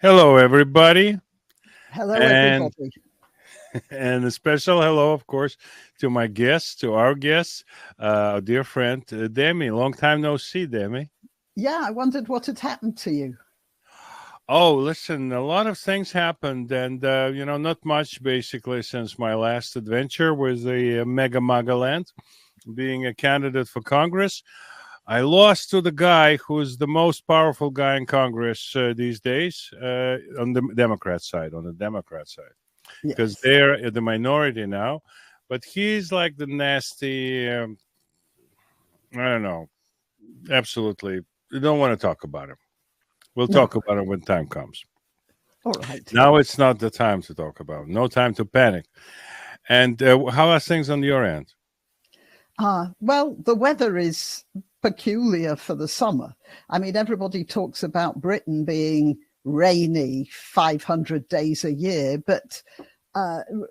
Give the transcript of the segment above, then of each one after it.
Hello, everybody, Hello, and everybody. and a special hello, of course, to my guests, to our guests, our dear friend Demi. Long time no see, Demi. Yeah, I wondered what had happened to you. Oh, listen, a lot of things happened, and not much basically since my last adventure with the Mega Magaland, being a candidate for Congress. I lost to the guy who's the most powerful guy in Congress these days on the Democrat side. On the Democrat side. Because Yes. they're the minority now. But he's like the nasty. I don't know. Absolutely, we don't want to talk about him. We'll No. talk about him when time comes. All right. Now it's not the time to talk about him. No time to panic. And how are things on your end? Well, the weather is peculiar for the summer. I mean, everybody talks about Britain being rainy 500 days a year, but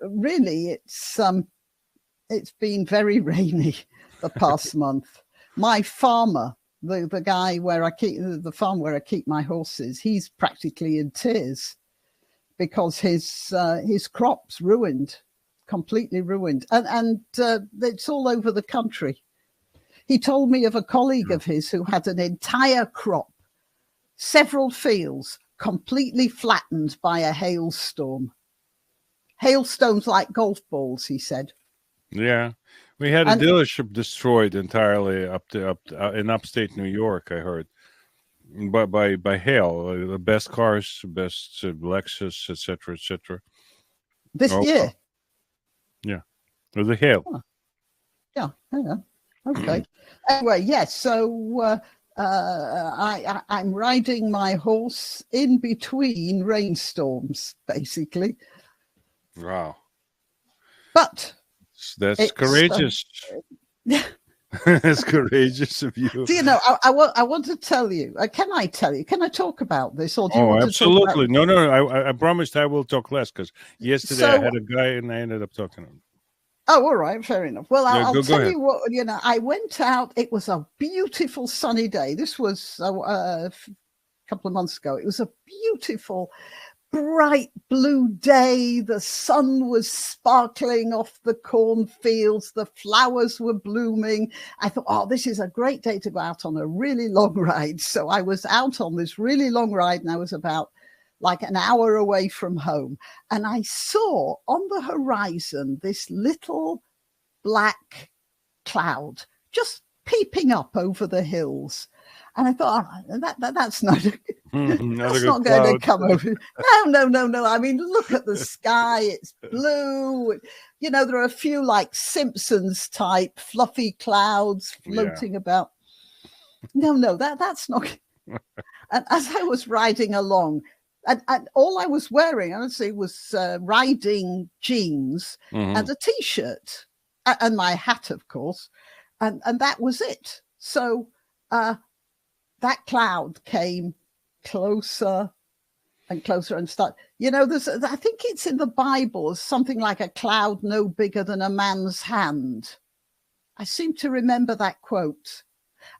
really it's been very rainy the past month. My farmer, the guy where I keep the farm where I keep my horses, he's practically in tears because his crops ruined, completely ruined, and it's all over the country. He told me of a colleague of his who had an entire crop, several fields, completely flattened by a hailstorm. Hailstones like golf balls, he said. Yeah, we had a And dealership destroyed entirely up in upstate New York. I heard, by hail. The best cars, best Lexus, etc., etc. this Oh, year, yeah, with the hail. oh, yeah, okay. Anyway, yes. So I'm riding my horse in between rainstorms, basically. Wow. But That's it's courageous. That's courageous of you. do you know? I want to tell you. Can I tell you? Can I talk about this, or do you Oh, want to talk about? absolutely. No, no, no. I promised I will talk less because yesterday I So, had a guy and I ended up talking to him. oh, all right, fair enough. Well, Yeah, I'll go tell ahead. you what. I went out. It was a beautiful sunny day. This was a couple of months ago. It was a beautiful bright blue day. The sun was sparkling off the cornfields. The flowers were blooming. I thought, oh, this is a great day to go out on a really long ride. So I was out on this really long ride, and I was about like an hour away from home. And I saw on the horizon this little black cloud just peeping up over the hills. And I thought, oh, that's not Not a that's good not going to cloud. come over. No. I mean, look at the sky. It's blue. There are a few like Simpsons type fluffy clouds Yeah. floating about. No, that's not. And as I was riding along, and all I was wearing, honestly, was riding jeans Hmm. and a t-shirt and my hat, of course. And that was it. So that cloud came closer and closer and I think it's in the Bible, something like a cloud no bigger than a man's hand. I seem to remember that quote,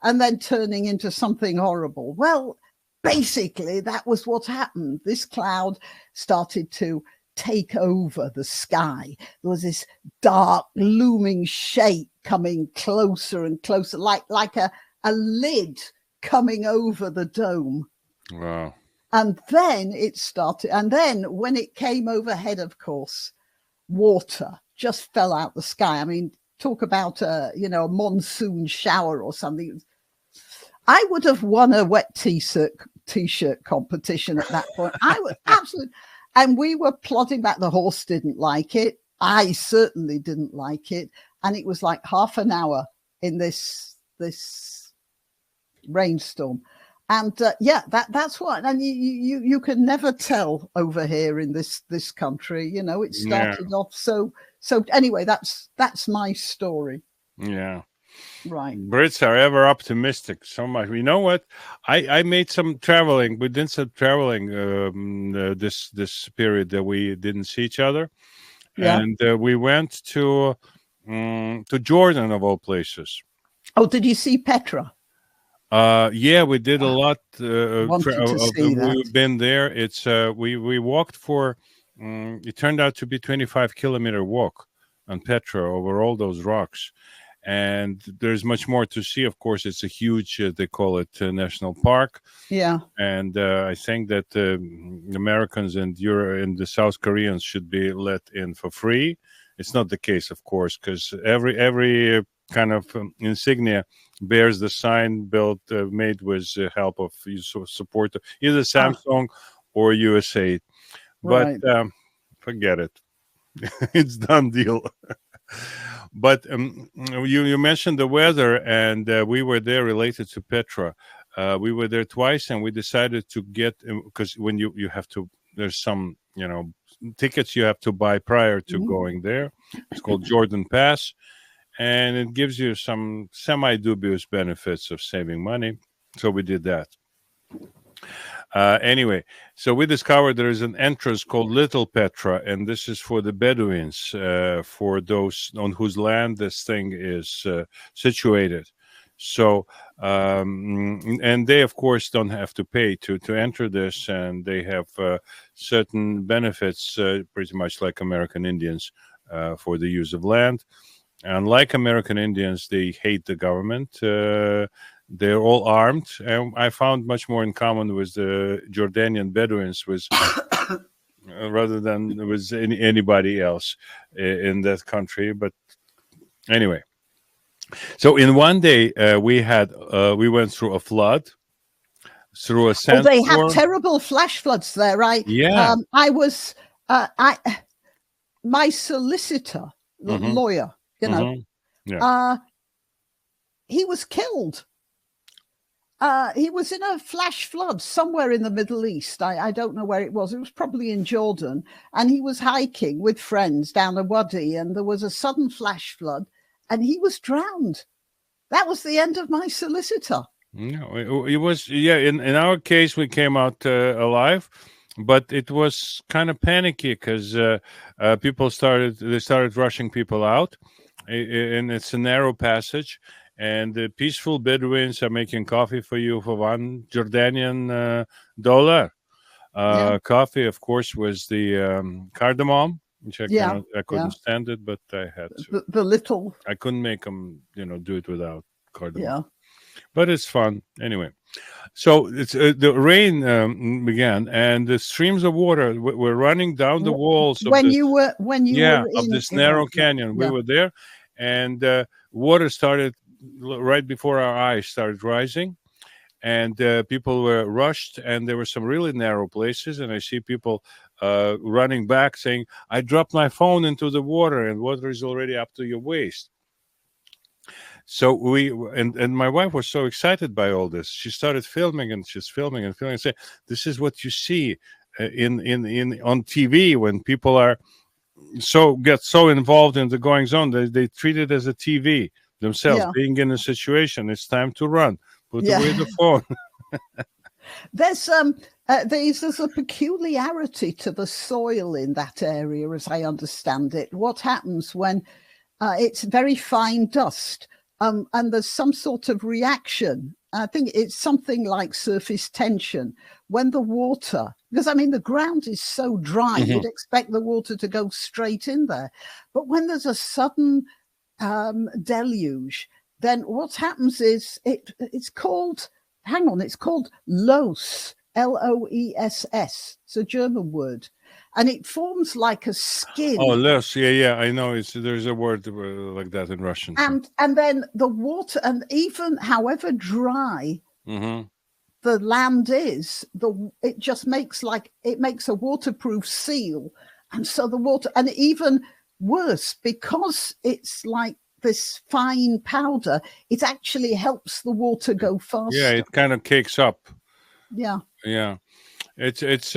and then turning into something horrible. Well, basically that was what happened. This cloud started to take over the sky. There was this dark looming shape coming closer and closer, like a lid coming over the dome. Wow. And then it started. And then when it came overhead, of course, water just fell out the sky. I mean, talk about a monsoon shower or something. I would have won a wet t-shirt competition at that point. I was absolutely. And we were plodding back. The horse didn't like it. I certainly didn't like it. And it was like half an hour in this rainstorm. And that's what. And you can never tell over here in this country. It Yeah. started off so. Anyway, that's my story. Yeah. Right. Brits are ever optimistic so much. You know what? I made some traveling. We did some traveling this period that we didn't see each other, Yeah. and we went to Jordan of all places. Oh, did you see Petra? Yeah, we did a lot Wanted to see that. we've been there. It's we walked for it turned out to be 25-kilometer walk on Petra over all those rocks. And there's much more to see. Of course, it's a huge they call it national park. Yeah. And I think that Americans and Yura and the South Koreans should be let in for free. It's not the case, of course, because every kind of insignia bears the sign built made with the help of support either Samsung or USA. But Right. forget it, it's done deal. But you mentioned the weather, and we were there related to Petra. We were there twice, and we decided to get because when you have to, there's some tickets you have to buy prior to going there. It's called Jordan Pass, and it gives you some semi-dubious benefits of saving money. So we did that. Anyway, so we discovered there is an entrance called Little Petra, and this is for the Bedouins, for those on whose land this thing is situated. So, and they, of course, don't have to pay to enter this, and they have certain benefits, pretty much like American Indians, for the use of land. Unlike American Indians, they hate the government. They're all armed, and I found much more in common with the Jordanian Bedouins rather than with anybody else in that country. But anyway, so in one day we went through a flood, through a sandstorm. They have terrible flash floods there. Yeah. I was my solicitor, the lawyer, he was killed. He was in a flash flood somewhere in the Middle East. I don't know where it was. It was probably in Jordan. And he was hiking with friends down a wadi, and there was a sudden flash flood, and he was drowned. That was the end of my solicitor. No, it was, yeah. In our case, we came out alive, but it was kind of panicky because people started rushing people out, and it's a narrow passage. And the peaceful Bedouins are making coffee for you for $1 Jordanian dollar. Coffee, of course, was the cardamom, which I couldn't stand it, but I had to. The little. I couldn't make them, do it without cardamom. Yeah. But it's fun anyway. So it's the rain began, and the streams of water were running down the walls. When you were of this narrow canyon, we were there, and water started. Right before our eyes started rising, and people were rushed, and there were some really narrow places, and I see people running back saying, I dropped my phone into the water, and water is already up to your waist. So and my wife was so excited by all this. She started filming, and she's filming and say, this is what you see in on TV when people get so involved in the goings on. They treat it as a TV themselves, being in a situation. It's time to run. Put away the phone. There's a peculiarity to the soil in that area, as I understand it. What happens when it's very fine dust, and there's some sort of reaction? I think it's something like surface tension when the water, because the ground is so dry, you'd expect the water to go straight in there. But when there's a sudden deluge, then what happens is it's called Loess, Loess. It's a German word, and it forms like a skin. Oh, Loess, yeah, I know. There's a word like that in Russian. And then the water, and even however dry the land is, it just makes a waterproof seal, and so the water, and even worse, because it's like this fine powder, it actually helps the water go faster. Yeah, it kind of cakes up. Yeah. It's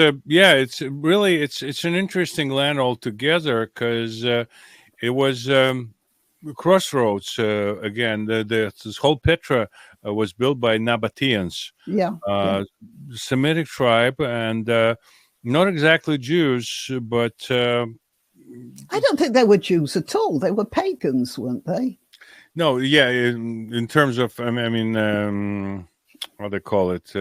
really an interesting land altogether, because it was crossroads again. This whole Petra was built by Nabateans, Semitic tribe, and not exactly Jews, but. I don't think they were Jews at all. They were pagans, weren't they? No, in terms of, how they call it,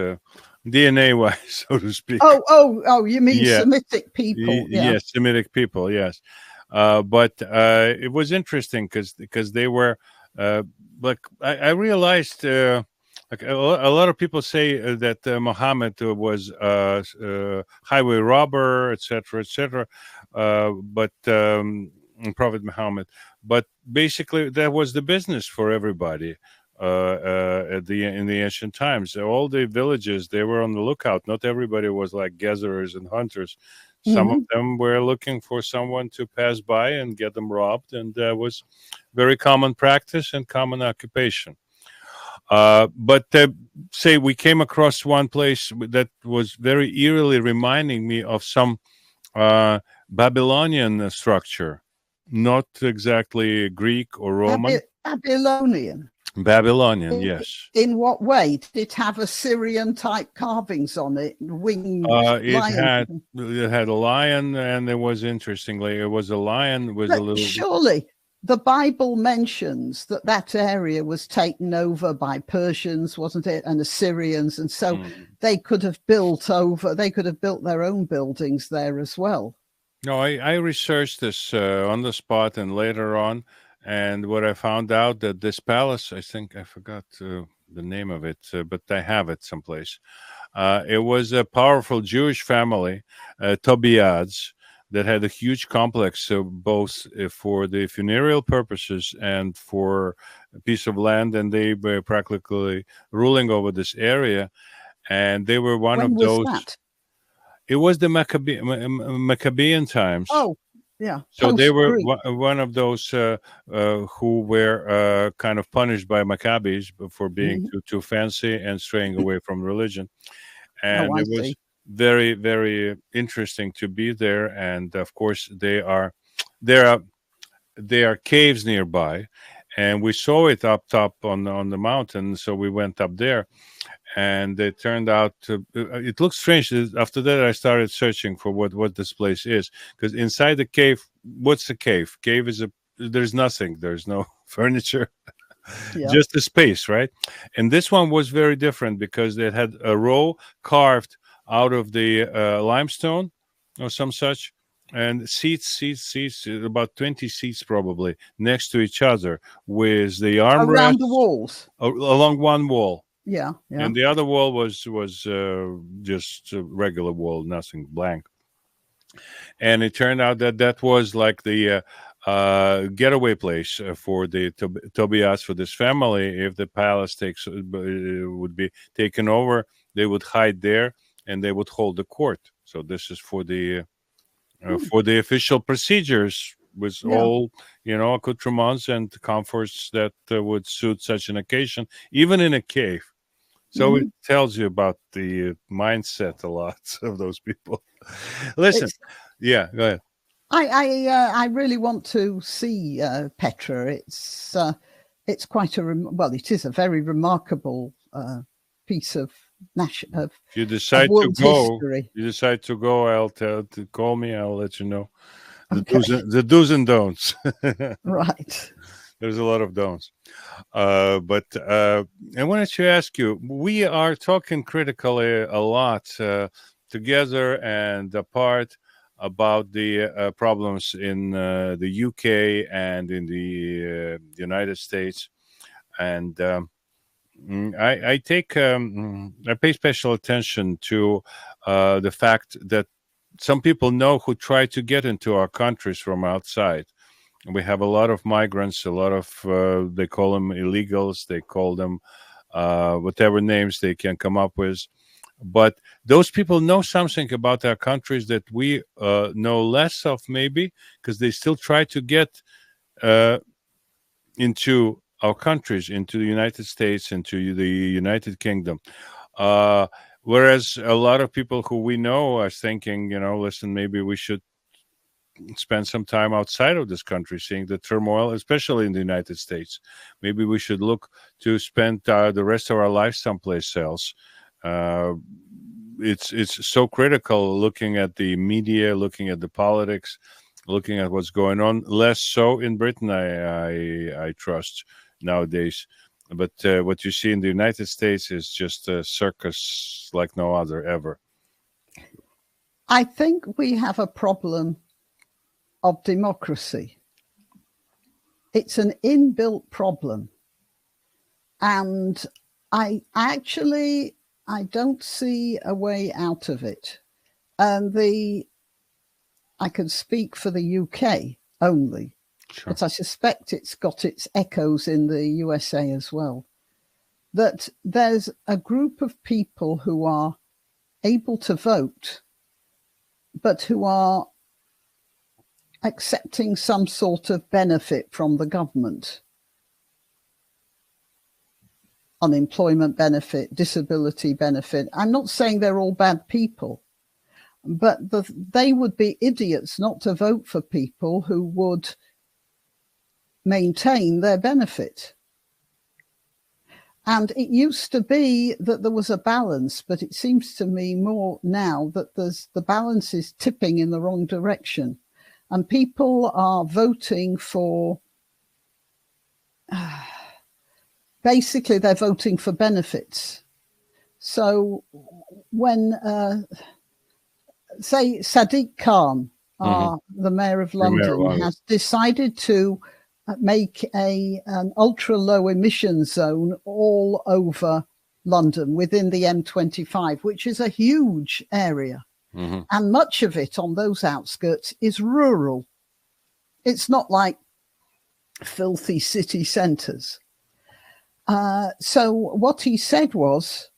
DNA wise, so to speak. Oh, you mean Yeah, Semitic people? Yeah. yes, Semitic people, yes. But it was interesting because they were uh, like I realized like a lot of people say that Muhammad was highway robber, etc., etc. But Prophet Muhammad, but basically that was the business for everybody. At the in the ancient times, all the villages, they were on the lookout. Not everybody was like gatherers and hunters. Some of Hmm. them were looking for someone to pass by and get them robbed, and that was very common practice and common occupation. But say we came across one place that was very eerily reminding me of some uh, Babylonian structure, not exactly Greek or Roman. Babylonian. Babylonian, yes. In what way? Did it have Assyrian type carvings on it? Winged It lion? had a lion, and it was interestingly, it was a lion with a But little. surely the Bible mentions that that area was taken over by Persians, wasn't it? And Assyrians. And so they could have built their own buildings there as well. No, I researched this on the spot and later on, and what I found out that this palace, I think I forgot the name of it, but I have it someplace. It was a powerful Jewish family, Tobiads, that had a huge complex, both for the funereal purposes and for a piece of land, and they were practically ruling over this area. And they were one When of was those. that? It was the Maccabean times. Oh, yeah. So they Post were Greek. one of those who were kind of punished by Maccabees for being too fancy and straying away from religion. Oh, And I it was see. very, very interesting to be there. And of course, there are caves nearby, and we saw it up top on the mountain. So we went up there, and it turned out to it looked strange. After that, I started searching for what this place is, because inside the cave, what's a cave? Cave is there's nothing. There's no furniture, Yeah. just a space, right? And this one was very different because it had a row carved out of the limestone or some such, and seats, about 20 seats probably next to each other, with the Around the armrests walls. along one wall. Yeah. Yeah. And the other wall was just a regular wall, nothing, blank. And it turned out that that was like the getaway place for the Tobias, for this family. If the palace would be taken over, they would hide there and they would hold the court. So this is for the official procedures, with Yeah. all accoutrements and comforts that would suit such an occasion, even in a cave. So it tells you about the mindset a lot of those people. Listen, yeah, go ahead. I really want to see Petra. It's quite it is a very remarkable piece of If you decide to world go, history. I'll call me. I'll let you know Okay. the do's and don'ts. Right. There's a lot of don'ts. But I wanted to ask you, we are talking critically a lot together and apart about the problems in the UK and in the United States. And I pay special attention to the fact that some people know who try to get into our countries from outside. We have a lot of migrants, a lot of they call them illegals, they call them whatever names they can come up with. But those people know something about our countries that we know less of, maybe, because they still try to get into our countries, into the United States, into the United Kingdom. Whereas a lot of people who we know are thinking, listen, maybe we should spend some time outside of this country, seeing the turmoil, especially in the United States. Maybe we should look to spend the rest of our life someplace else. It's so critical, looking at the media, looking at the politics, looking at what's going on. Less so in Britain, I trust nowadays. But what you see in the United States is just a circus like no other ever. I think we have a problem of democracy. It's an inbuilt problem. And I don't see a way out of it. And I can speak for the UK only, Sure. but I suspect it's got its echoes in the USA as well. That there's a group of people who are able to vote, but who are accepting some sort of benefit from the government. Unemployment benefit, disability benefit. I'm not saying they're all bad people, but they would be idiots not to vote for people who would maintain their benefit. And it used to be that there was a balance, but it seems to me more now that the balance is tipping in the wrong direction. And people are voting for, basically they're voting for benefits. So when, say, Sadiq Khan, the mayor of London, has decided to make an ultra-low emission zone all over London within the M25, which is a huge area. Mm-hmm. And much of it on those outskirts is rural. It's not like filthy city centres. So what he said was,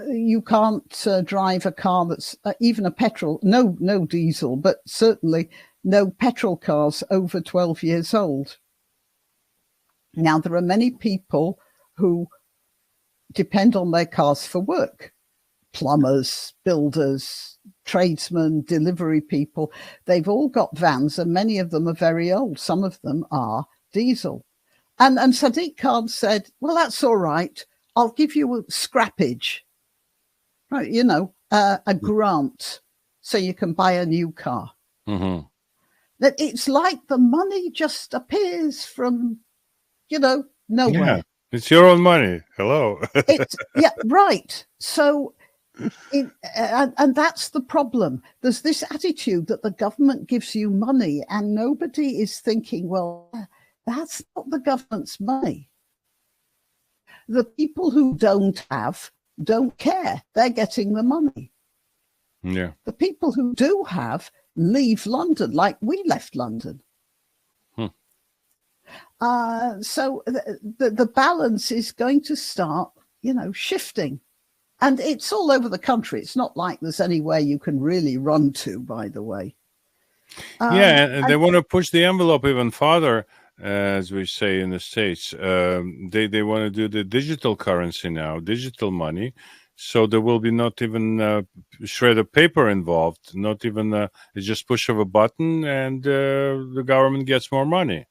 you can't drive a car that's even a petrol, no diesel, but certainly no petrol cars over 12 years old. Now, there are many people who depend on their cars for work. Plumbers, builders, tradesmen, delivery people. They've all got vans and many of them are very old. Some of them are diesel. And Sadiq Khan said, well, that's all right. I'll give you a scrappage, right? You know, a grant so you can buy a new car. Mm-hmm. That it's like the money just appears from, nowhere. Yeah, it's your own money. Hello. Yeah, right. So, and that's the problem. There's this attitude that the government gives you money and nobody is thinking, well, that's not the government's money. The people who don't care. They're getting the money. Yeah. The people who do have leave London, like we left London. So the balance is going to start, shifting. And it's all over the country. It's not like there's anywhere you can really run to, by the way. And they want to push the envelope even farther, as we say in the States. They want to do the digital currency now, digital money. So there will be not even a shred of paper involved, not even it's just push of a button and the government gets more money.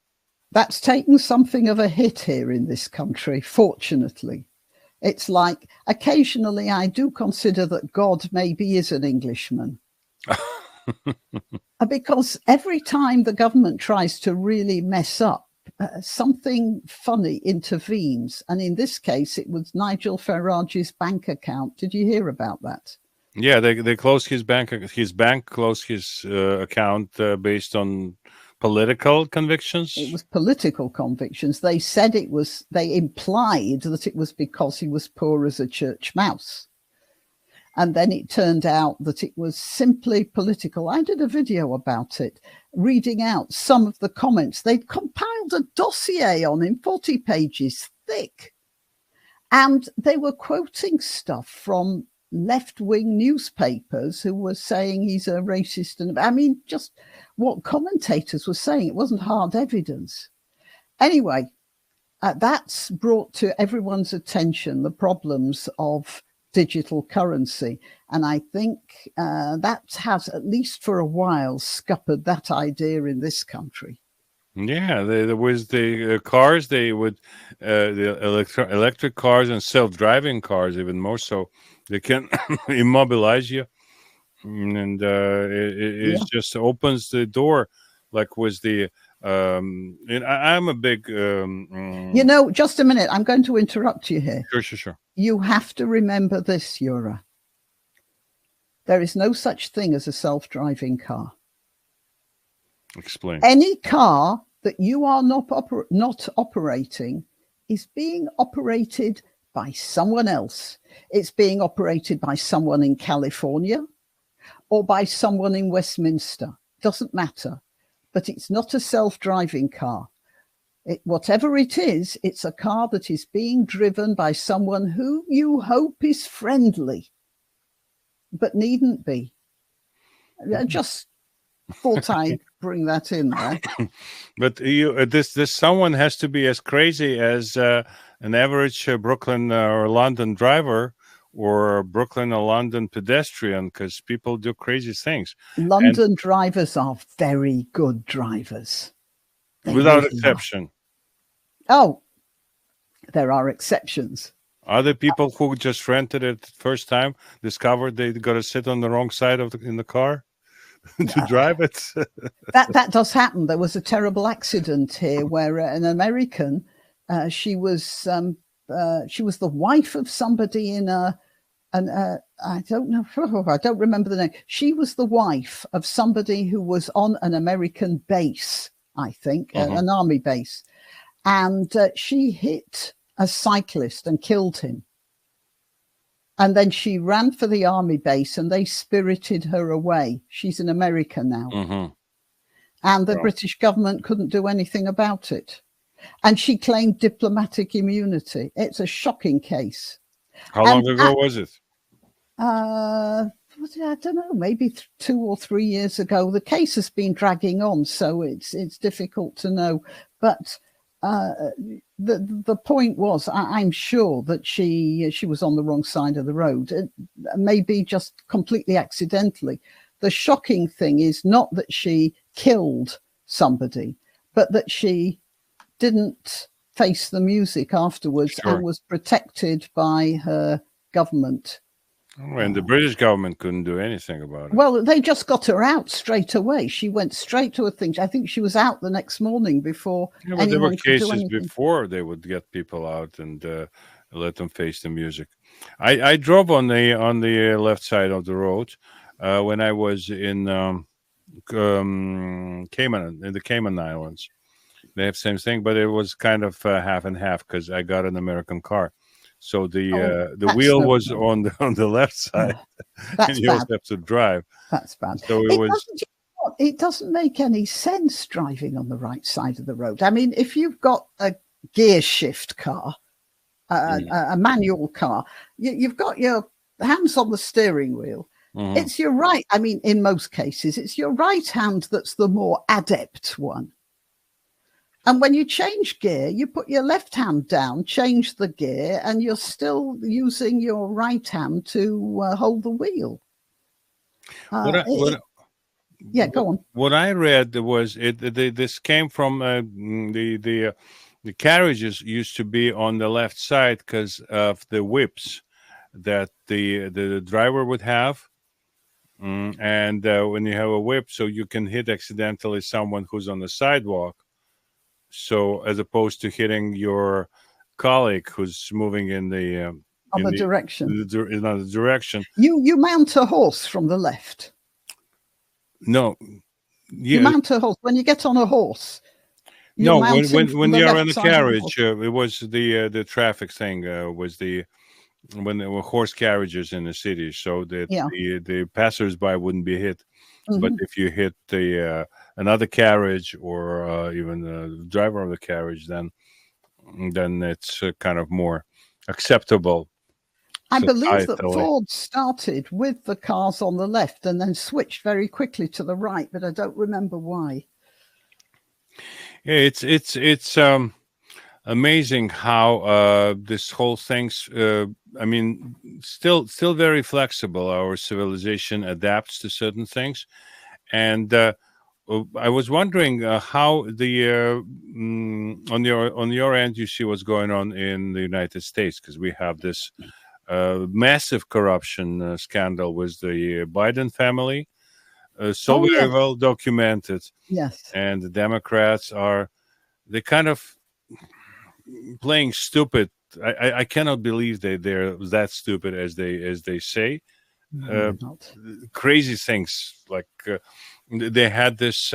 That's taken something of a hit here in this country, fortunately. It's like occasionally I do consider that God maybe is an Englishman. Because every time the government tries to really mess up, something funny intervenes. And in this case, it was Nigel Farage's bank account. Did you hear about that? Yeah, they closed his bank. His bank closed his account based on political convictions. It was political convictions. They said they implied that it was because he was poor as a church mouse. And then it turned out that it was simply political. I did a video about it, reading out some of the comments. They'd compiled a dossier on him, 40 pages thick. And they were quoting stuff from left-wing newspapers who were saying he's a racist. And I mean, just what commentators were saying. It wasn't hard evidence. Anyway, that's brought to everyone's attention the problems of digital currency. And I think that has, at least for a while, scuppered that idea in this country. Yeah, there was the cars, they would, the electric cars and self-driving cars, even more so, they can immobilize you. And it just opens the door, like with the And I'm a big. Just a minute. I'm going to interrupt you here. Sure. You have to remember this, Yura. There is no such thing as a self-driving car. Explain. Any car that you are not operating is being operated by someone else. It's being operated by someone in California or by someone in Westminster. Doesn't matter. But it's not a self-driving car. Whatever it is, it's a car that is being driven by someone who you hope is friendly, but needn't be. I just thought I'd bring that in there. But this someone has to be as crazy as an average Brooklyn or London driver, or Brooklyn or London pedestrian, because people do crazy things. London drivers are very good drivers. Without exception. Oh, there are exceptions. Other people who just rented it first time discovered they got to sit on the wrong side in the car to drive it. that does happen. There was a terrible accident here where an American, she was the wife of somebody in I don't know. I don't remember the name. She was the wife of somebody who was on an American base, I think, an army base. And she hit a cyclist and killed him. And then she ran for the army base and they spirited her away. She's in America now. And the British government couldn't do anything about it. And she claimed diplomatic immunity. It's a shocking case. How long ago was it? I don't know, maybe 2 or 3 years ago. The case has been dragging on, so it's difficult to know. But the point was, I'm sure that she was on the wrong side of the road, maybe just completely accidentally. The shocking thing is not that she killed somebody, but that she didn't face the music afterwards and was protected by her government. And the British government couldn't do anything about it. Well, they just got her out straight away. She went straight to a thing. I think she was out the next morning before. Yeah, but there were cases before they would get people out and let them face the music. I drove on the left side of the road when I was in the Cayman Islands. They have the same thing, but it was kind of half and half because I got an American car. So the wheel was on the left side, and you also have to drive. That's bad. So it doesn't make any sense driving on the right side of the road. I mean, if you've got a gear shift car, a manual car, you've got your hands on the steering wheel. It's your right. I mean, in most cases, it's your right hand that's the more adept one. And when you change gear, you put your left hand down, change the gear, and you're still using your right hand to hold the wheel. Yeah, go on. What I read was this came from the carriages used to be on the left side because of the whips that the driver would have. And when you have a whip, so you can hit accidentally someone who's on the sidewalk. So as opposed to hitting your colleague who's moving in the direction. In another direction. You mount a horse from the left. No. You mount a horse. When you get on a horse. No, when you're in a carriage, it was the traffic thing was when there were horse carriages in the city, so that the passersby wouldn't be hit. But if you hit another carriage or even the driver of the carriage, then it's kind of more acceptable. I believe that Ford started with the cars on the left and then switched very quickly to the right, but I don't remember why. Yeah, it's amazing how this whole thing's. I mean, still very flexible. Our civilization adapts to certain things, and I was wondering how on your end you see what's going on in the United States, because we have this massive corruption scandal with the Biden family. so Oh, very yes. well documented. Yes. And the Democrats are they kind of playing stupid. I cannot believe they're that stupid as they say. No, Uh, they're not. Crazy things like they had this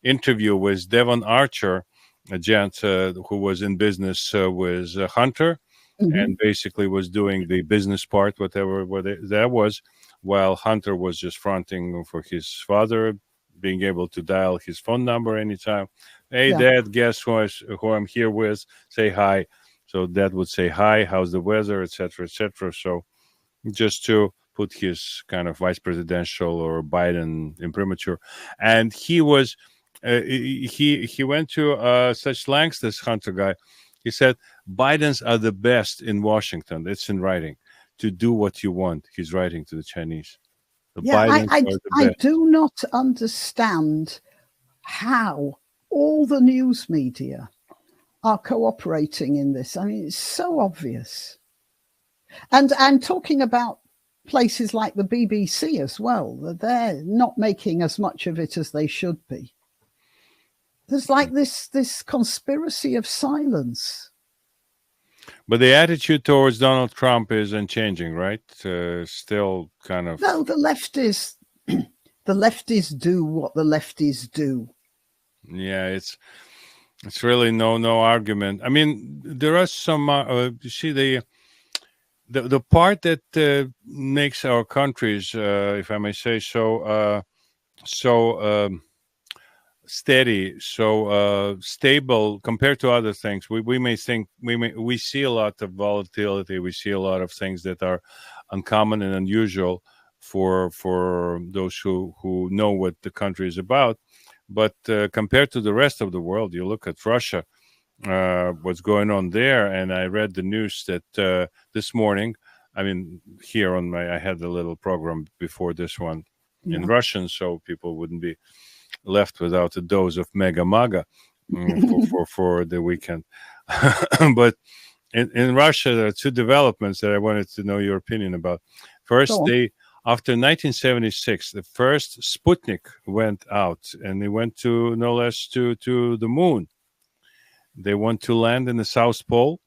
interview with Devon Archer, a gent who was in business with Hunter, Hmm. and basically was doing the business part, whatever that was, while Hunter was just fronting for his father, being able to dial his phone number anytime. Hey, Yeah. Dad, guess who I'm here with? Say hi. So Dad would say hi. How's the weather, etc., etc. So just to put his kind of vice presidential or Biden imprimatur, and he was he went to such lengths. This Hunter guy, he said Bidens are the best in Washington. It's in writing to do what you want. He's writing to the Chinese. The Yeah. Bidens are the I best. do not understand how all the news media are cooperating in this. I mean, it's so obvious. And I'm talking about places like the BBC as well, that they're not making as much of it as they should be. There's like this conspiracy of silence. But the attitude towards Donald Trump is unchanging, right? Still kind of. No, the lefties the lefties do what the lefties do. Yeah, it's really no argument. I mean, there are some. You see the part that makes our countries, if I may say so, so steady, so stable compared to other things. We may think we see a lot of volatility. We see a lot of things that are uncommon and unusual for those who know what the country is about. But compared to the rest of the world, you look at Russia, what's going on there. And I read the news that this morning, I mean, here on I had a little program before this one in Yeah. Russian, so people wouldn't be left without a dose of Mega Maga for the weekend. But in Russia, there are two developments that I wanted to know your opinion about. First, Go on. they after 1976, the first Sputnik went out, and they went to no less to the moon. They want to land in the South Pole,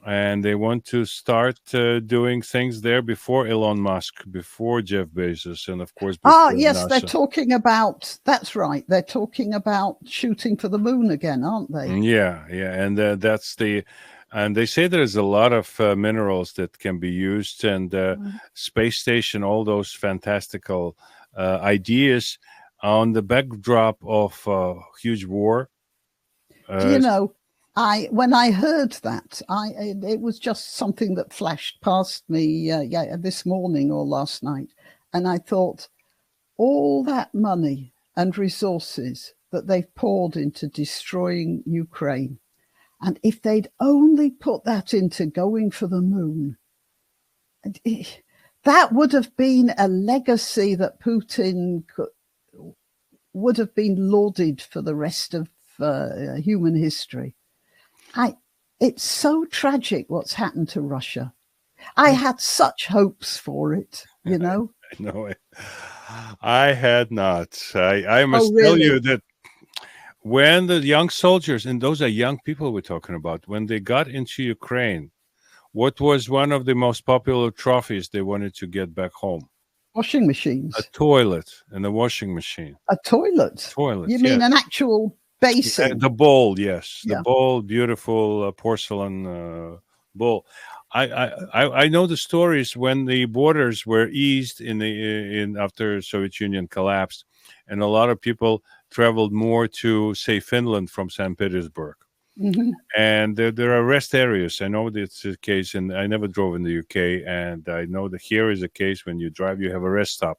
and they want to start doing things there before Elon Musk, before Jeff Bezos, and of course Ah, before yes, they're NASA. talking about, that's right. They're talking about shooting for the moon again, aren't they? Yeah, yeah, and that's the, and they say there's a lot of minerals that can be used, and space station, all those fantastical ideas on the backdrop of huge war. Do you Uh, know, when I heard that, it was just something that flashed past me, this morning or last night, and I thought, all that money and resources that they've poured into destroying Ukraine, and if they'd only put that into going for the moon, that would have been a legacy that Putin would have been lauded for the rest of human history. It's so tragic what's happened to Russia. I had such hopes for it, you know. no, I had not. I Oh, must tell really? you that when the young soldiers, and those are young people we're talking about, when they got into Ukraine, what was one of the most popular trophies they wanted to get back home? Washing A machines. toilet and a washing machine. A toilet. Toilet, You yes. mean an actual basin? The bowl, yes, the Yeah. bowl, beautiful porcelain bowl. I know the stories when the borders were eased in after Soviet Union collapsed, and a lot of people traveled more to say Finland from St. Petersburg. Hmm. And there are rest areas. I know that's the case, and I never drove in the UK, and I know that here is a case when you drive, you have a rest stop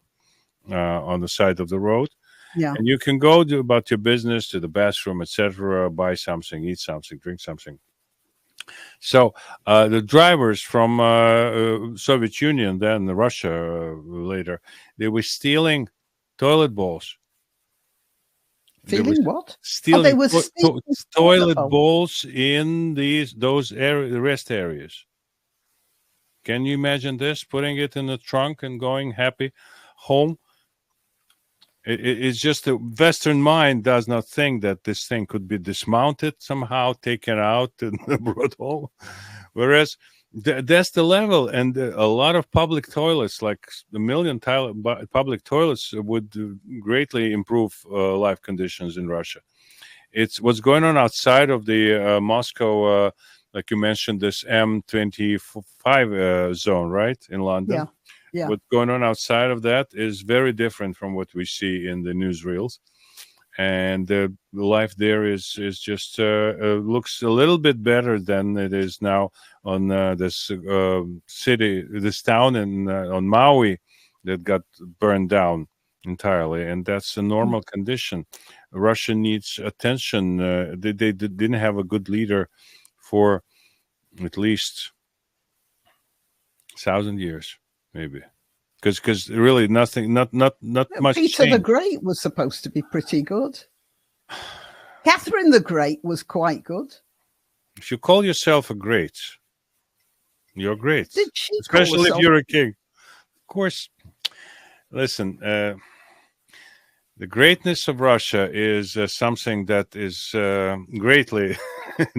on the side of the road, Yeah. and you can go do about your business, to the bathroom, etc., buy something, eat something, drink something. So the drivers from Soviet Union, then Russia later, they were stealing toilet bowls. They were Feeling what? Oh, they stealing were stealing toilet toilet bowl. bowls in those rest areas. Can you imagine this? Putting it in the trunk and going happy home. It's just the Western mind does not think that this thing could be dismounted somehow, taken out and brought home. Whereas that's the level, and a lot of public toilets, like a million public toilets, would greatly improve life conditions in Russia. It's what's going on outside of the Moscow, like you mentioned, this M25 zone, right, in London. Yeah, yeah. What's going on outside of that is very different from what we see in the newsreels, and the life there is just looks a little bit better than it is now on this city, this town in on Maui that got burned down entirely, and that's a normal condition. Russia needs attention. They didn't have a good leader for at least 1,000 years, maybe. Because really nothing, not much. Peter the changed. Great was supposed to be pretty good. Catherine the Great was quite good. If you call yourself a great, you're great. Did she Especially call if herself? you're a king. Of course, listen, the greatness of Russia is something that is greatly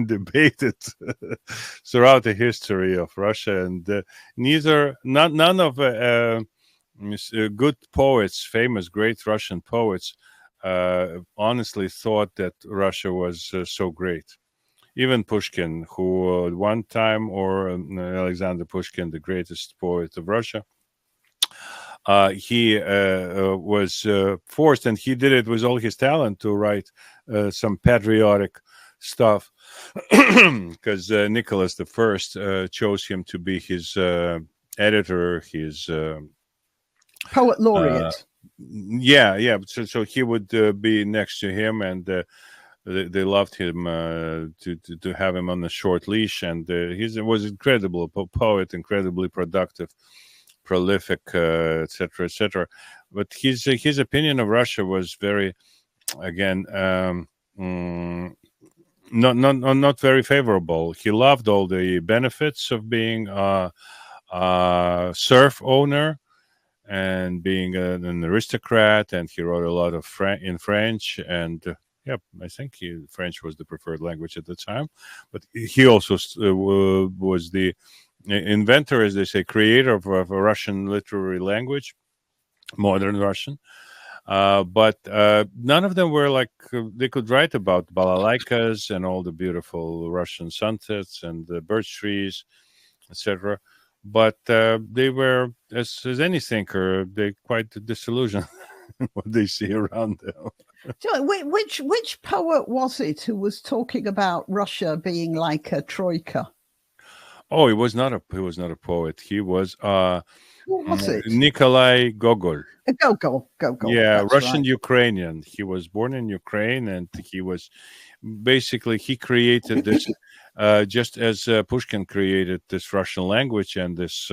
debated throughout the history of Russia, and none of good poets, famous great Russian poets, honestly thought that Russia was so great. Even Pushkin, who one time, or Alexander Pushkin, the greatest poet of Russia, he was forced, and he did it with all his talent, to write some patriotic stuff, because Nicholas I chose him to be his editor, his Poet laureate. yeah. So he would be next to him, and they loved him to have him on a short leash, and he was incredible poet, incredibly productive, prolific, etc., etc. But his opinion of Russia was very, again, not very favorable. He loved all the benefits of being a serf owner and being an aristocrat, and he wrote a lot of in French, and yeah, I think French was the preferred language at the time. But he also was the inventor, as they say, creator of a Russian literary language, modern Russian. But none of them were like they could write about balalaikas and all the beautiful Russian sunsets and the birch trees, etc. But they were, as any thinker, they quite disillusioned what they see around them. Which poet was it who was talking about Russia being like a troika? Oh, he was not a poet. He was Who was it? Nikolai Gogol. Gogol. Yeah, That's Russian right. Ukrainian. He was born in Ukraine, and he was basically he created this just as Pushkin created this Russian language and this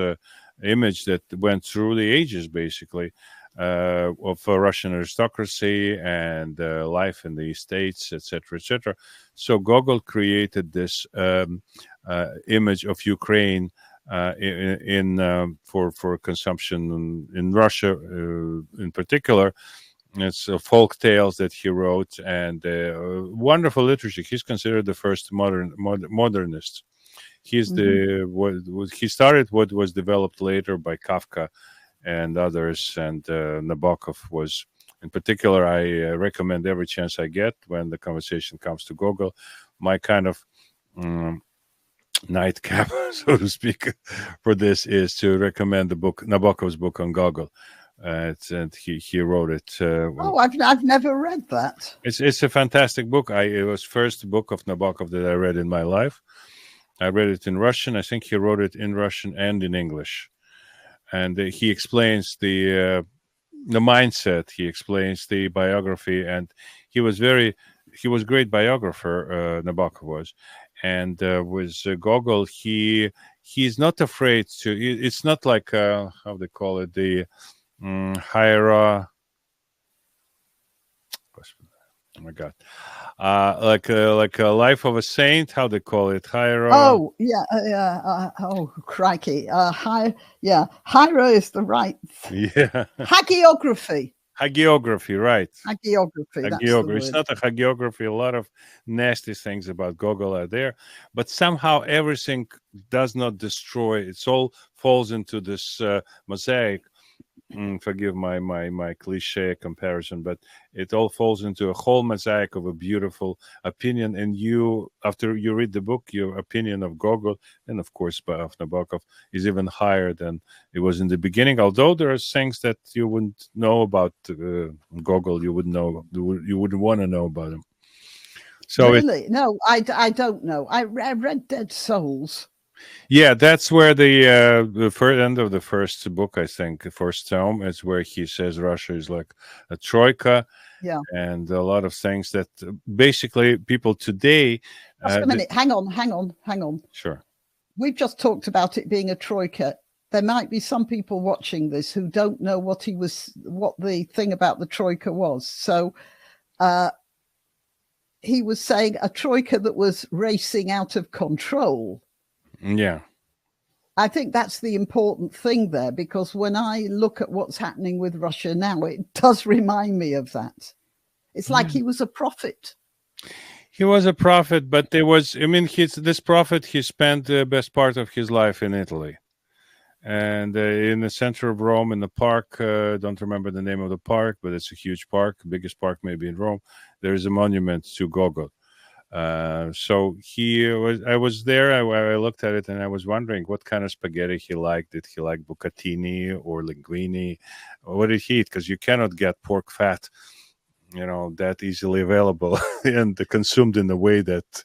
image that went through the ages, basically, of Russian aristocracy and life in the estates, etc., etc. So Gogol created this image of Ukraine for consumption in Russia, in particular. It's folk tales that he wrote, and wonderful literature. He's considered the first modernist. He's he started what was developed later by Kafka and others, and Nabokov was, in particular. I recommend every chance I get when the conversation comes to Gogol. My kind of nightcap, so to speak, for this is to recommend the book, Nabokov's book on Gogol. And he wrote it. I've never read that. It's a fantastic book. It was first book of Nabokov that I read in my life. I read it in Russian. I think he wrote it in Russian and in English. And he explains the mindset. He explains the biography, and he was a great biographer. Nabokov was, and with Gogol, he's not afraid to. It's not like how they call it, the hierarchy. Oh my God! Like a life of a saint. How they call it? Hierarchy. Oh yeah. Oh crikey. Hira is the right. Yeah. Hagiography. Hagiography, right. Hagiography, that's the Hagiography. It's word. not a hagiography. A lot of nasty things about Gogol are there, but somehow everything does not destroy. It all falls into this mosaic. Forgive my cliche comparison, but it all falls into a whole mosaic of a beautiful opinion. And you, after you read the book, your opinion of Gogol and of course of Nabokov is even higher than it was in the beginning. Although there are things that you wouldn't know about Gogol, you wouldn't know, you wouldn't want to know about him. So really? No, I don't know. I read Dead Souls. yeah, that's where the first end of the first book, I think, the first tome, is where he says Russia is like a troika, Yeah. and a lot of things that basically people today. Just a minute. Hang on. Sure. We've just talked about it being a troika. There might be some people watching this who don't know what the thing about the troika was. So he was saying a troika that was racing out of control. Yeah. I think that's the important thing there, because when I look at what's happening with Russia now, it does remind me of that. It's like he was a prophet. He was a prophet, but there was, I mean, this prophet, he spent the best part of his life in Italy. And in the center of Rome, in the park, don't remember the name of the park, but it's a huge park, biggest park maybe in Rome. There is a monument to Gogol. So I was there, I looked at it and I was wondering what kind of spaghetti he liked. Did he like bucatini or linguine? Or what did he eat? Because you cannot get pork fat, that easily available and consumed in the way that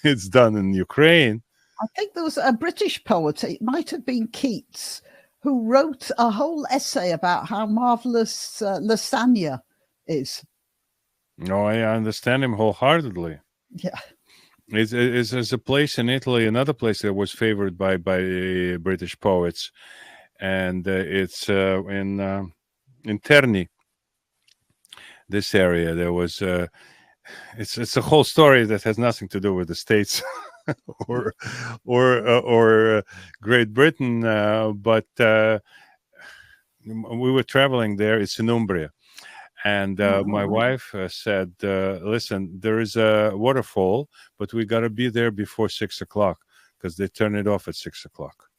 it's done in Ukraine. I think there was a British poet, it might have been Keats, who wrote a whole essay about how marvelous lasagna is. No, I understand him wholeheartedly. Yeah. It's a place in Italy, another place that was favored by British poets, and it's in Terni. This area, there was it's a whole story that has nothing to do with the States or Great Britain, but we were traveling there. It's in Umbria. And my wife said, listen, there is a waterfall, but we got to be there before 6 o'clock because they turn it off at 6 o'clock.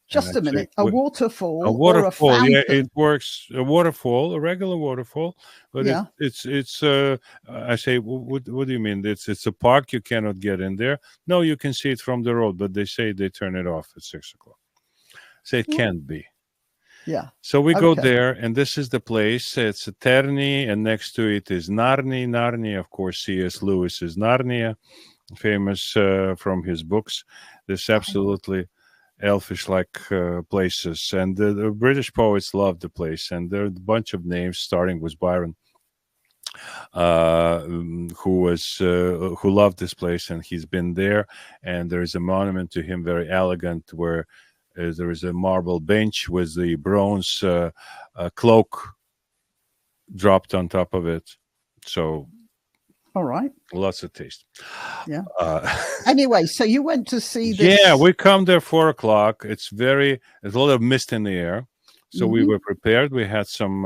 Just a minute. A waterfall or a fountain? Yeah, it works. A waterfall, a regular waterfall, but yeah. It's. I say, what do you mean? It's a park. You cannot get in there. No, you can see it from the road, but they say they turn it off at 6 o'clock. Say it can't be. Yeah. So we go there, and this is the place. It's a Terni, and next to it is Narni. Narni, of course, C.S. Lewis is Narnia, famous from his books. This absolutely elfish-like places, and the British poets loved the place. And there are a bunch of names, starting with Byron, who loved this place, and he's been there. And there is a monument to him, very elegant, where there is a marble bench with the bronze cloak dropped on top of it. So, all right, lots of taste. Yeah. Anyway, so you went to see this. Yeah, we come there 4 o'clock. There's a lot of mist in the air, so we were prepared. We had some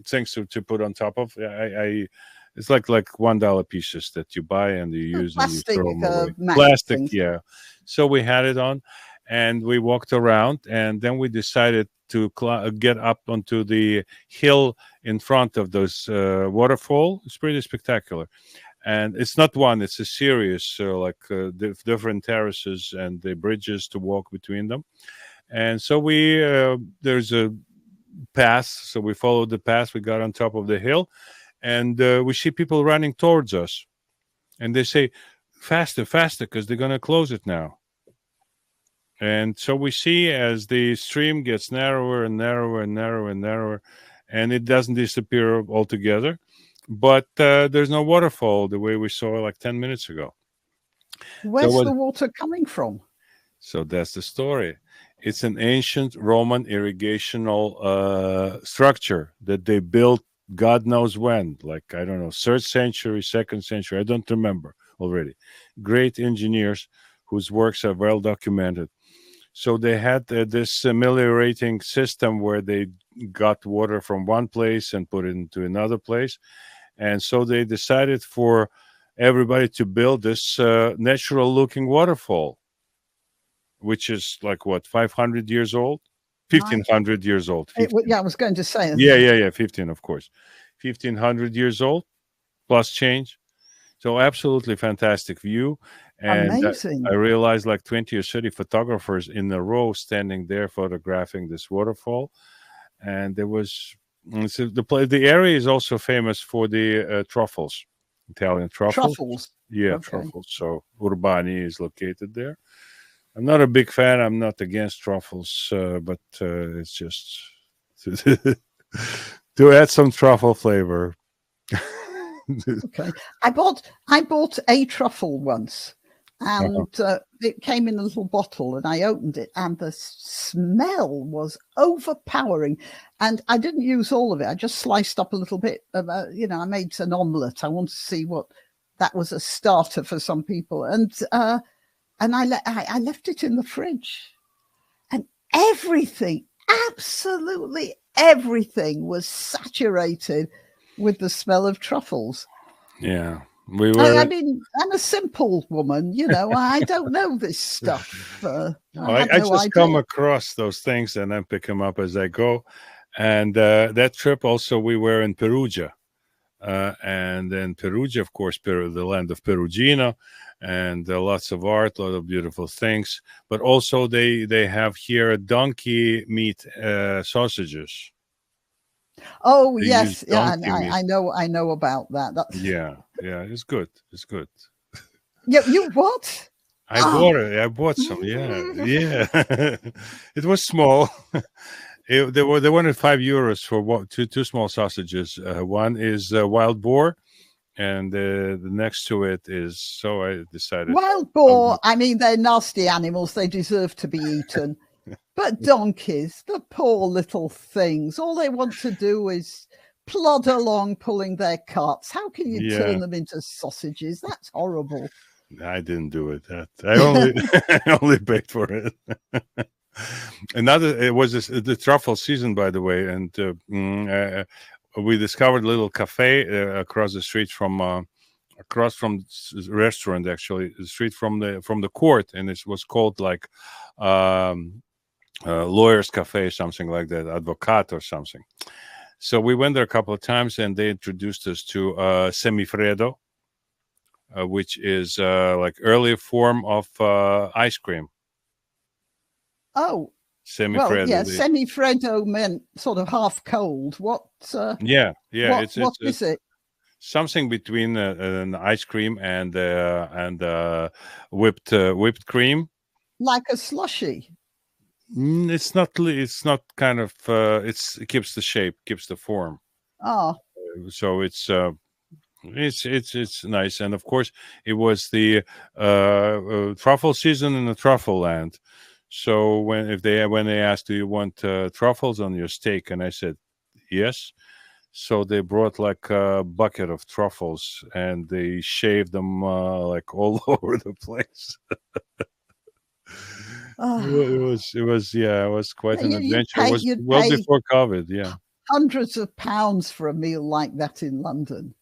things to put on top of. It's like $1 pieces that you buy and you use plastic, and you throw them away. Plastic, things. Yeah. So we had it on, and we walked around, and then we decided to get up onto the hill in front of those waterfall. It's pretty spectacular, and it's not one; it's a series, different terraces and the bridges to walk between them. And so there's a path, so we followed the path. We got on top of the hill. And we see people running towards us. And they say, faster, faster, because they're going to close it now. And so we see as the stream gets narrower and narrower and narrower and narrower, and it doesn't disappear altogether. But there's no waterfall the way we saw like 10 minutes ago. Where's the water coming from? So that's the story. It's an ancient Roman irrigational structure that they built God knows when, like, I don't know, 3rd century, 2nd century, I don't remember already. Great engineers whose works are well documented. So they had this ameliorating system where they got water from one place and put it into another place. And so they decided for everybody to build this natural looking waterfall, which is like what, 500 years old, 1500 years old. Yeah, I was going to say. Yeah, 15, of course. 1500 years old plus change. So absolutely fantastic view. And Amazing. I realized like 20 or 30 photographers in a row standing there photographing this waterfall. And there was the area is also famous for the truffles, Italian truffles. Truffles. Yeah, Okay. truffles. So Urbani is located there. I'm not a big fan. I'm not against truffles, but it's just to add some truffle flavor. Okay. I bought a truffle once, and it came in a little bottle, and I opened it, and the smell was overpowering. And I didn't use all of it. I just sliced up a little bit. I made an omelette. I wanted to see what that was, a starter for some people, and I left it in the fridge, and everything, absolutely everything, was saturated with the smell of truffles. Yeah, we were. I mean, I'm a simple woman, I don't know this stuff. I just come across those things and then pick them up as I go. And that trip also, we were in Perugia. And then Perugia, of course, the land of Perugino, and lots of art, a lot of beautiful things. But also they have here donkey meat sausages. Oh, yes. Yeah, I know about that. Yeah, it's good. It's good. Yeah, you what? I bought it. I bought some. Yeah. It was small. They wanted €5 for two small sausages. One is wild boar, and the next to it is. So I decided wild boar. I mean, they're nasty animals. They deserve to be eaten. But donkeys, the poor little things, all they want to do is plod along pulling their carts. How can you turn them into sausages? That's horrible. I didn't do it. I only I only paid for it. It was the truffle season, by the way, and we discovered a little cafe across the street from across from the restaurant, actually, the street from the court, and it was called like Lawyer's Cafe, something like that, Advocat or something. So we went there a couple of times, and they introduced us to semifreddo, which is like earlier form of ice cream. Oh, semifreddo. Well, yeah, semifreddo meant sort of half cold. What? Yeah. What is it? Something between an ice cream and whipped cream, like a slushy. It's not. It's not kind of. It keeps the shape, keeps the form. Oh, so it's nice, and of course it was the truffle season in the truffle land. So when they asked, do you want truffles on your steak, and I said yes. So they brought like a bucket of truffles, and they shaved them like all over the place. It was quite an adventure. It was well before COVID. Yeah, hundreds of pounds for a meal like that in London.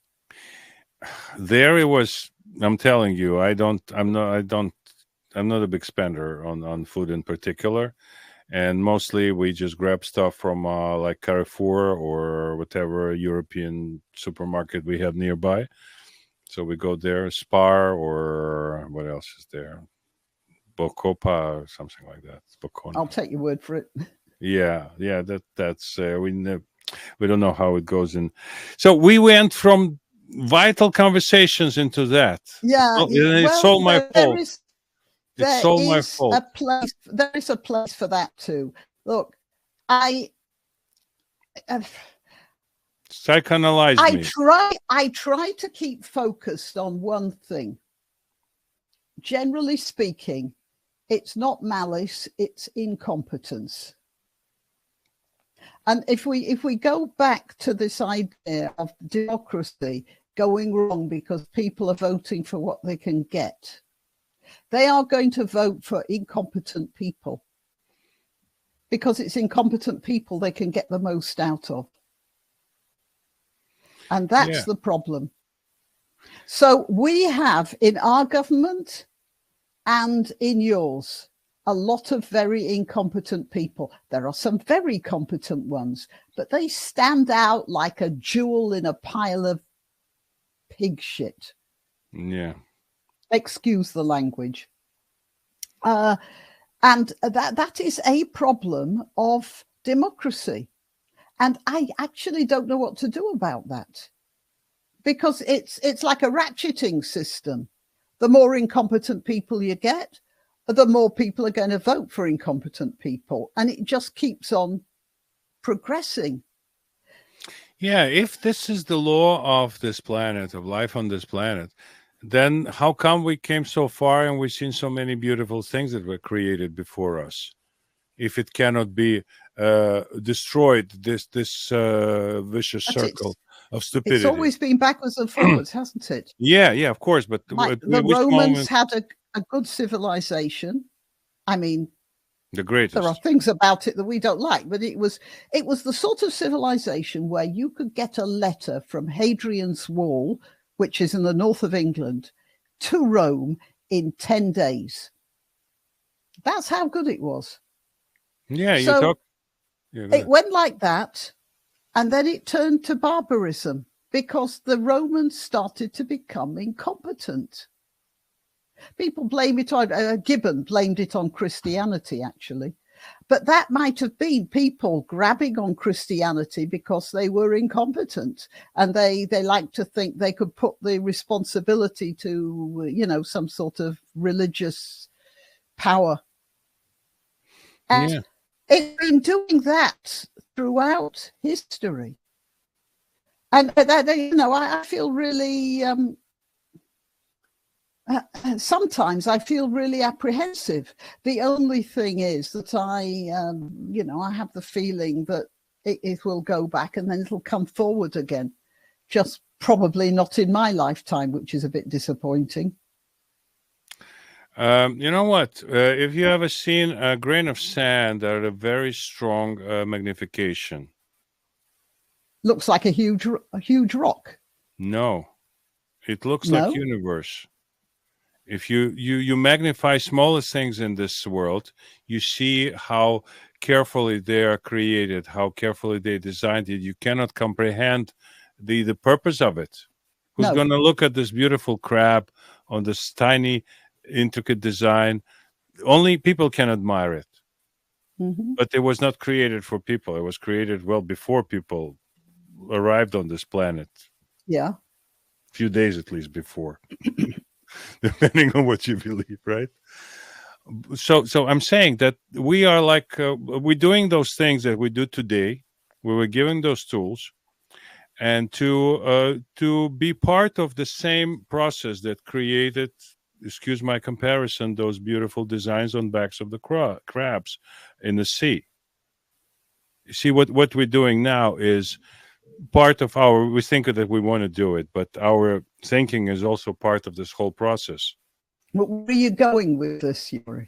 There it was. I'm telling you, I'm not a big spender on food in particular, and mostly we just grab stuff from like Carrefour or whatever European supermarket we have nearby. So we go there, Spar, or what else is there? Bocopa or something like that. Bocona. I'll take your word for it. Yeah. That's we don't know how it goes in. So we went from vital conversations into that. Yeah, it's all my fault. It's all my fault. There is a place for that too. Look, psychoanalyze me. I try to keep focused on one thing. Generally speaking, it's not malice, it's incompetence. And if we go back to this idea of democracy going wrong because people are voting for what they can get, they are going to vote for incompetent people. because it's incompetent people they can get the most out of. And that's the problem. So we have in our government and in yours a lot of very incompetent people. There are some very competent ones, but they stand out like a jewel in a pile of pig shit. Yeah. Excuse the language. And that is a problem of democracy. And I actually don't know what to do about that, because it's like a ratcheting system. The more incompetent people you get, the more people are going to vote for incompetent people. And it just keeps on progressing. Yeah, if this is the law of this planet, of life on this planet, then how come we came so far and we've seen so many beautiful things that were created before us? If it cannot be destroyed, this vicious circle of stupidity. It's always been backwards and forwards, hasn't it? Yeah, of course. But like the Romans had a good civilization. I mean, the greatest. There are things about it that we don't like, but it was the sort of civilization where you could get a letter from Hadrian's Wall, which is in the north of England, to Rome in 10 days. That's how good it was. Yeah, it went like that, and then it turned to barbarism because the Romans started to become incompetent. People blame it on, Gibbon blamed it on Christianity, actually. But that might have been people grabbing on Christianity because they were incompetent, and they liked to think they could put the responsibility to, some sort of religious power. And it's been doing that throughout history. And, I feel really... sometimes I feel really apprehensive. The only thing is that I have the feeling that it will go back and then it'll come forward again. Just probably not in my lifetime, which is a bit disappointing. You know what? If you ever seen a grain of sand at a very strong magnification. Looks like a huge rock. No, it looks like universe. If you magnify smallest things in this world, you see how carefully they are created, how carefully they designed it. You cannot comprehend the purpose of it. Who's going to look at this beautiful crab on this tiny, intricate design? Only people can admire it. Mm-hmm. But it was not created for people. It was created well before people arrived on this planet. Yeah. A few days at least before. Depending on what you believe, right? So I'm saying that we are like we're doing those things that we do today. We were given those tools, and to be part of the same process that created, excuse my comparison, those beautiful designs on backs of the crabs in the sea. You see, what we're doing now is part of we think that we want to do it, but our thinking is also part of this whole process. Where are you going with this, Yuri?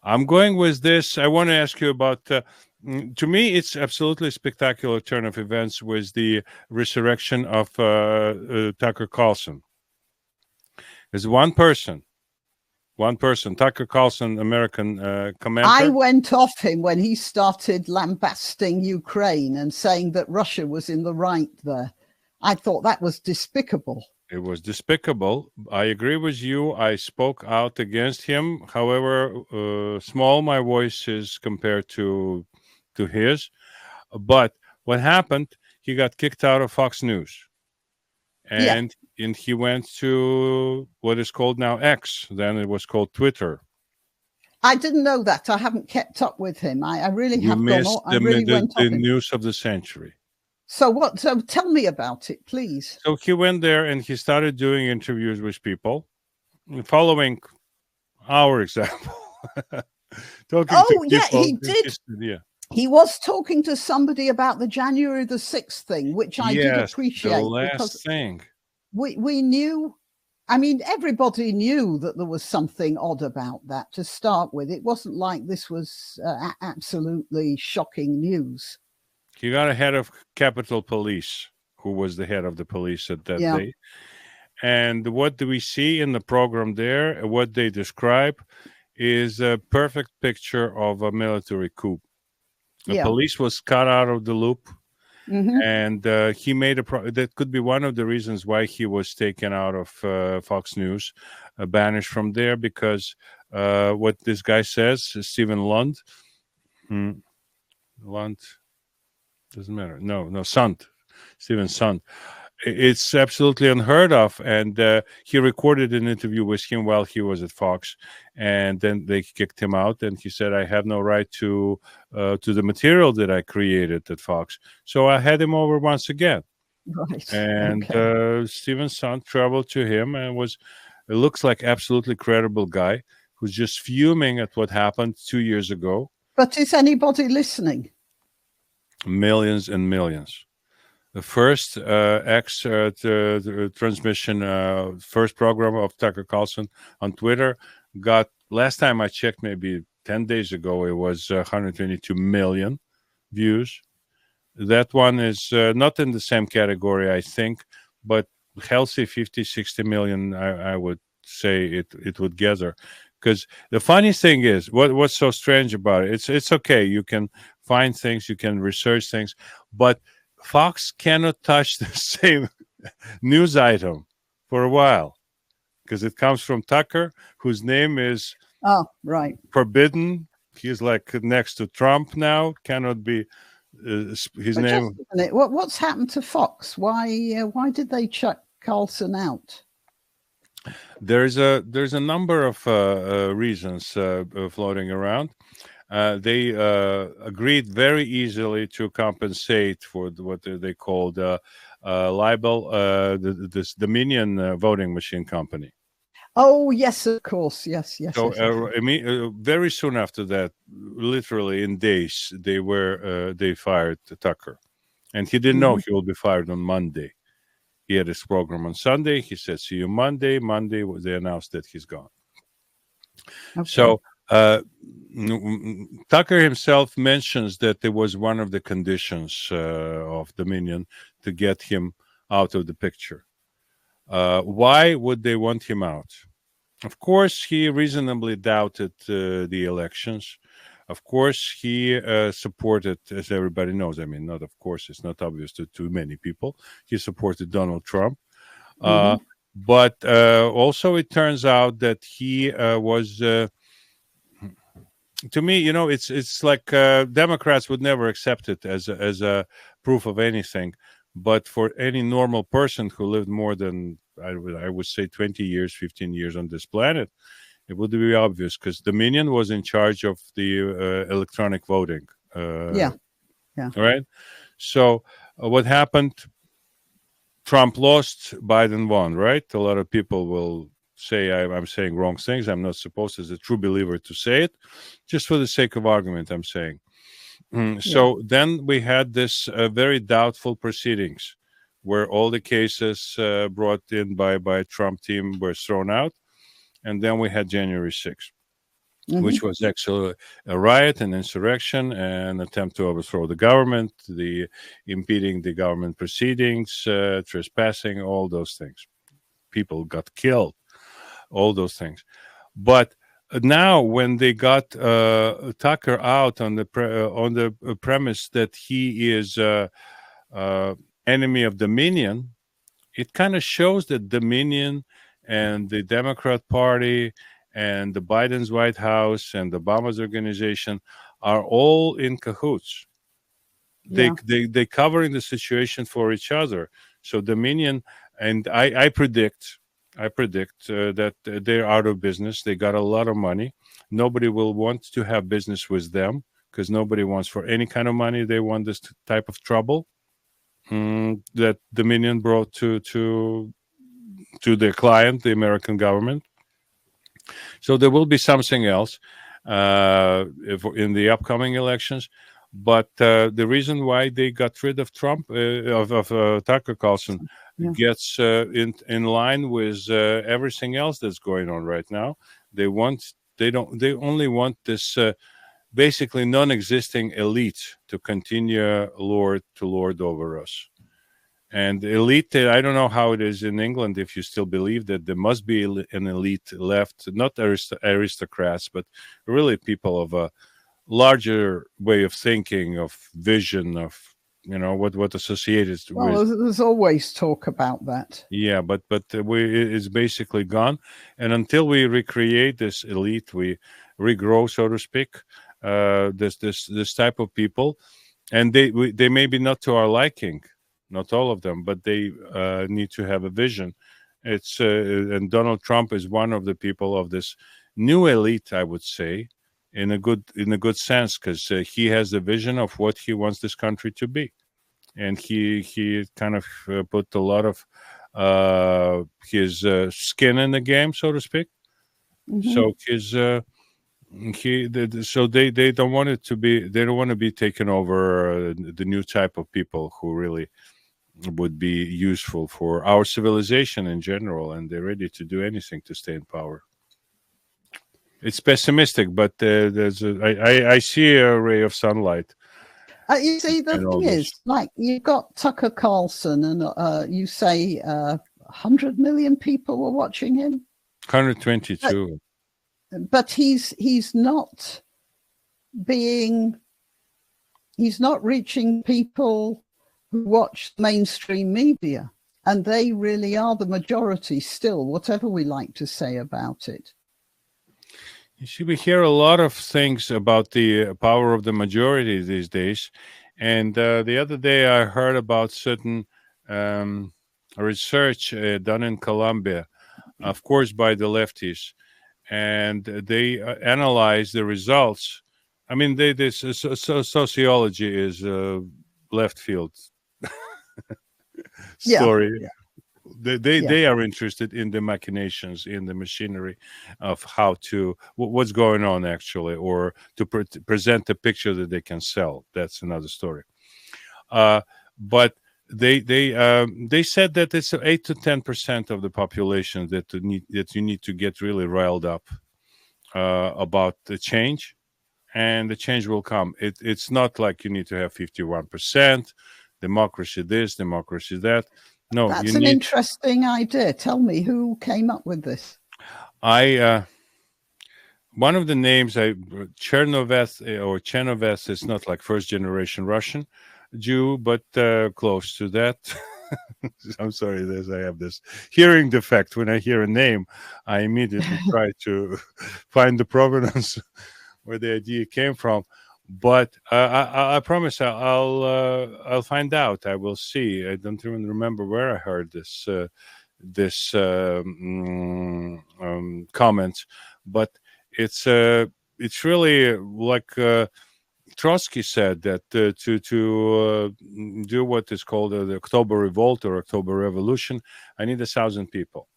I'm going with this. I want to ask you about, to me, it's absolutely spectacular turn of events with the resurrection of Tucker Carlson. There's one person, Tucker Carlson, American commentator. I went off him when he started lambasting Ukraine and saying that Russia was in the right there. I thought that was despicable. It was despicable. I agree with you. I spoke out against him. However, small my voice is compared to his. But what happened, he got kicked out of Fox News. And he went to what is called now X. Then it was called Twitter. I didn't know that. I haven't kept up with him. I really have missed gone on. I really went the news of the century. So tell me about it, please. So he went there and he started doing interviews with people, following our example. He did. Yeah. He was talking to somebody about the January the 6th thing, which I did appreciate. The last thing. We knew I mean, everybody knew that there was something odd about that to start with. It wasn't like this was absolutely shocking news. He got a head of Capitol Police, who was the head of the police at that Yeah. day. And what do we see in the program there? What they describe is a perfect picture of a military coup. The Yeah. police was cut out of the loop, Hmm. and he made that could be one of the reasons why he was taken out of Fox News, banished from there, because what this guy says, Stephen Lund, Lund doesn't matter. No, Sund, Stephen Sund. It's absolutely unheard of, and he recorded an interview with him while he was at Fox, and then they kicked him out, and he said, I have no right to the material that I created at Fox, so I had him over once again. Right. And Okay. Stephen Sund traveled to him, and it looks like absolutely credible guy who's just fuming at what happened 2 years ago. But is anybody listening? Millions and millions. The first transmission, first program of Tucker Carlson on Twitter got, last time I checked, maybe 10 days ago, it was 122 million views. That one is not in the same category, I think, but healthy 50, 60 million, I would say it would gather. Because the funny thing is, what's so strange about it, it's okay. You can find things, you can research things, but Fox cannot touch the same news item for a while because it comes from Tucker, whose name is right. forbidden. He's like next to Trump now. Cannot be his name. What's happened to Fox? Why did they chuck Carlson out? There's a number of reasons floating around. They agreed very easily to compensate for what they called libel, this Dominion voting machine company. Oh, yes, of course. Yes. So very soon after that, literally in days, they fired Tucker, and he didn't know he will be fired on Monday. He had his program on Sunday. He said, "See you Monday." Monday, they announced that he's gone. Okay. So Tucker himself mentions that it was one of the conditions of Dominion to get him out of the picture. Why would they want him out? Of course, he reasonably doubted the elections. Of course, he supported, as everybody knows, I mean, not of course, it's not obvious to too many people, he supported Donald Trump. But also it turns out that he was... to me, it's like Democrats would never accept it as a proof of anything. But for any normal person who lived more than, I would say, 20 years, 15 years on this planet, it would be obvious because Dominion was in charge of the electronic voting. Yeah. Right? So what happened? Trump lost, Biden won, right? A lot of people will say I'm saying wrong things. I'm not supposed, as a true believer, to say it. Just for the sake of argument, I'm saying. So then we had this very doubtful proceedings where all the cases brought in by Trump team were thrown out. And then we had January 6th, which was actually a riot, an insurrection, an attempt to overthrow the government, the impeding the government proceedings, trespassing, all those things. People got killed, all those things. But now, when they got Tucker out on the premise that he is enemy of Dominion, it kind of shows that Dominion and the Democrat Party and the Biden's White House and Obama's organization are all in cahoots. They covering the situation for each other. So Dominion, and I predict that they're out of business. They got a lot of money. Nobody will want to have business with them because nobody wants for any kind of money. They want this type of trouble that Dominion brought to their client, the American government. So there will be something else in the upcoming elections. But the reason why they got rid of Trump, of Tucker Carlson, gets in line with everything else that's going on right now. They only want this basically non-existing elite to continue lord over us. And elite, I don't know how it is in England, if you still believe that there must be an elite left, not aristocrats, but really people of a larger way of thinking, of vision, of what associated Well, with. there's always talk about that. Yeah, but it's basically gone, and until we recreate this elite, we regrow, so to speak, this type of people, and they may be not to our liking, not all of them, but they need to have a vision. It's and Donald Trump is one of the people of this new elite, I would say, in a good sense, because he has the vision of what he wants this country to be, and he kind of put a lot of his skin in the game, so to speak. So so they don't want it to be, they don't want to be taken over the new type of people who really would be useful for our civilization in general, and they're ready to do anything to stay in power. It's pessimistic, but I see a ray of sunlight. You see, the thing is, like, you've got Tucker Carlson, and you say 100 million people were watching him. 122. But he's not reaching people who watch mainstream media, and they really are the majority still, whatever we like to say about it. You see, we hear a lot of things about the power of the majority these days. And the other day I heard about certain research done in Colombia, of course, by the lefties. And they analyze the results. I mean, sociology is left field story. Yeah. They are interested in the machinations, in the machinery of how to what's going on actually, or to present a picture that they can sell. That's another story. But they said that it's 8 to 10% of the population that you need to get really riled up about the change, and the change will come. It's not like you need to have 51% democracy this, democracy that. No, that's an interesting idea. Tell me, who came up with this? One of the names, Chernovets is not like first generation Russian Jew, but close to that. I'm sorry, I have this hearing defect. When I hear a name, I immediately try to find the provenance where the idea came from. But I promise I'll find out. I will see. I don't even remember where I heard this comment, but it's really like Trotsky said, that to do what is called the October Revolt or October Revolution, I need 1,000 people.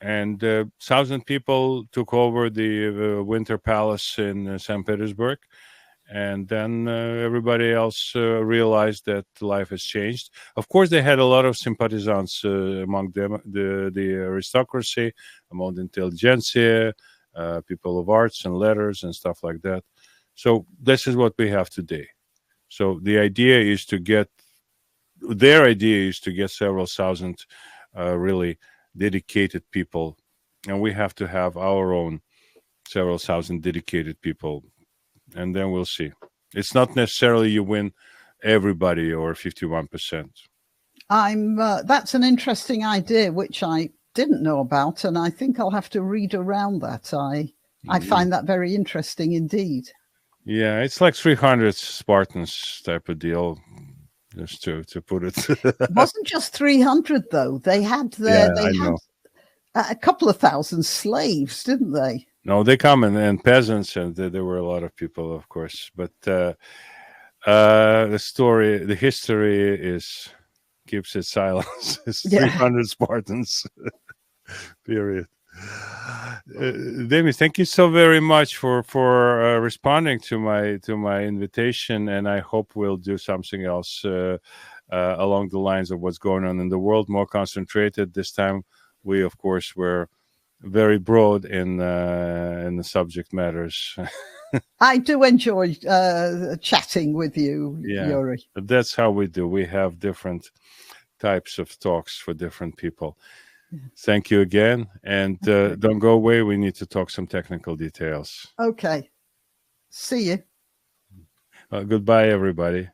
And 1,000 people took over the Winter Palace in St. Petersburg. And then everybody else realized that life has changed. Of course, they had a lot of sympathizants among them, the aristocracy, among the intelligentsia, people of arts and letters and stuff like that. So this is what we have today. So their idea is to get several thousand really dedicated people, and we have to have our own several thousand dedicated people, and then we'll see. It's not necessarily you win everybody or 51%. That's an interesting idea, which I didn't know about, and I think I'll have to read around that. I find that very interesting indeed. Yeah, it's like 300 Spartans type of deal, just to put it. It wasn't just 300 though. They had a couple of thousand slaves, didn't they? No, they come and peasants, and there were a lot of people, of course. But the history keeps its silence. It's 300 Spartans. Period. Demi, thank you so very much for responding to my invitation, and I hope we'll do something else along the lines of what's going on in the world, more concentrated. This time, we, of course, were very broad in the subject matters. I do enjoy chatting with you, Yuri. That's how we do. We have different types of talks for different people. Thank you again. And don't go away. We need to talk some technical details. Okay. See you. Goodbye, everybody.